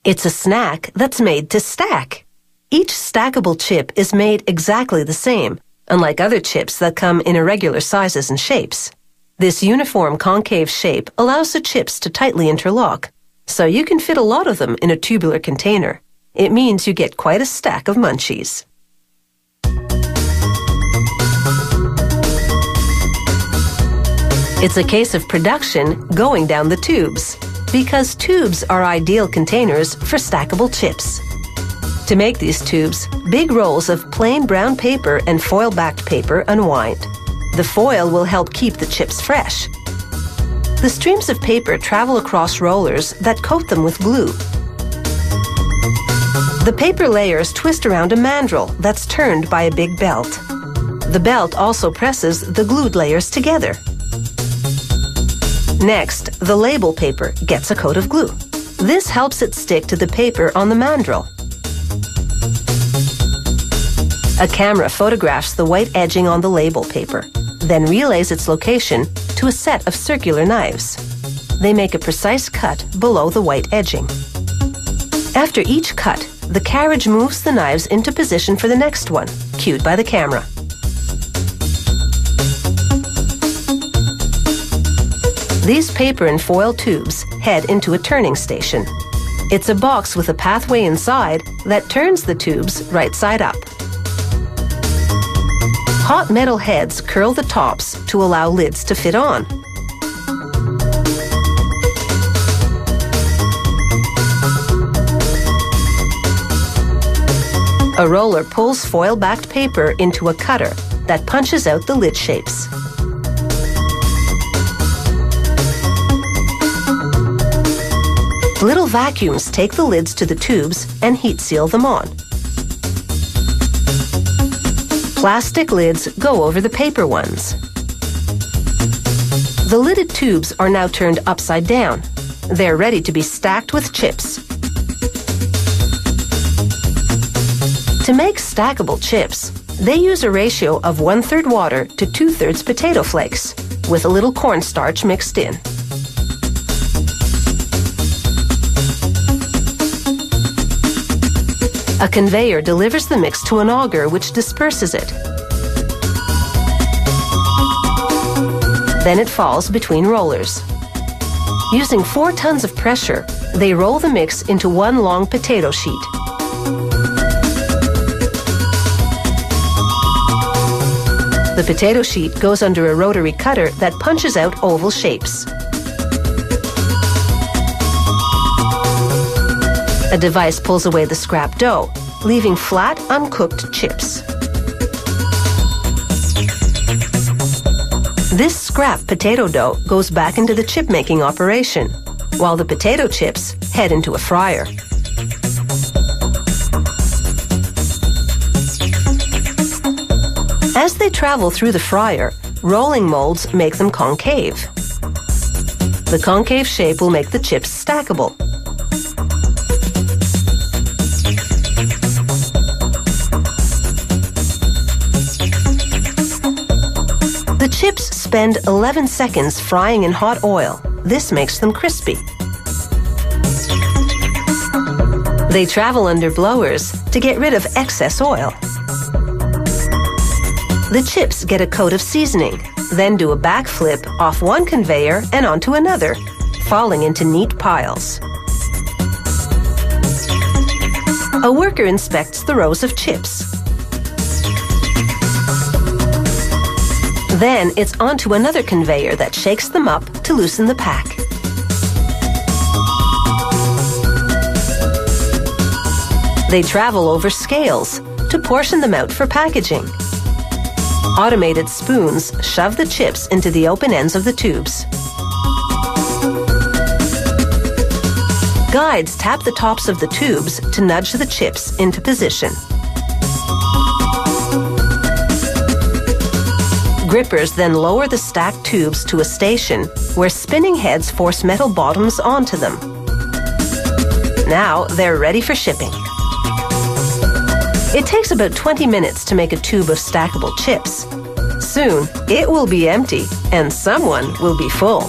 It's a snack that's made to stack. Each stackable chip is made exactly the same, unlike other chips that come in irregular sizes and shapes. This uniform concave shape allows the chips to tightly interlock, so you can fit a lot of them in a tubular container. It means you get quite a stack of munchies. It's a case of production going down the tubes, because tubes are ideal containers for stackable chips. To make these tubes, big rolls of plain brown paper and foil-backed paper unwind. The foil will help keep the chips fresh. The streams of paper travel across rollers that coat them with glue. The paper layers twist around a mandrel that's turned by a big belt. The belt also presses the glued layers together. Next, the label paper gets a coat of glue. This helps it stick to the paper on the mandrel. A camera photographs the white edging on the label paper, then relays its location to a set of circular knives. They make a precise cut below the white edging. After each cut, the carriage moves the knives into position for the next one, cued by the camera. These paper and foil tubes head into a turning station. It's a box with a pathway inside that turns the tubes right side up. Hot metal heads curl the tops to allow lids to fit on. A roller pulls foil-backed paper into a cutter that punches out the lid shapes. Little vacuums take the lids to the tubes and heat seal them on. Plastic lids go over the paper ones. The lidded tubes are now turned upside down. They're ready to be stacked with chips. To make stackable chips, they use a ratio of 1/3 water to 2/3 potato flakes, with a little cornstarch mixed in. A conveyor delivers the mix to an auger which disperses it. Then it falls between rollers. Using 4 tons of pressure, they roll the mix into one long potato sheet. The potato sheet goes under a rotary cutter that punches out oval shapes. A device pulls away the scrap dough, leaving flat, uncooked chips. This scrap potato dough goes back into the chip-making operation, while the potato chips head into a fryer. As they travel through the fryer, rolling molds make them concave. The concave shape will make the chips stackable. The chips spend 11 seconds frying in hot oil. This makes them crispy. They travel under blowers to get rid of excess oil. The chips get a coat of seasoning, then do a backflip off one conveyor and onto another, falling into neat piles. A worker inspects the rows of chips. Then it's onto another conveyor that shakes them up to loosen the pack. They travel over scales to portion them out for packaging. Automated spoons shove the chips into the open ends of the tubes. Guides tap the tops of the tubes to nudge the chips into position. Grippers then lower the stacked tubes to a station where spinning heads force metal bottoms onto them. Now they're ready for shipping. It takes about 20 minutes to make a tube of stackable chips. Soon, it will be empty and someone will be full.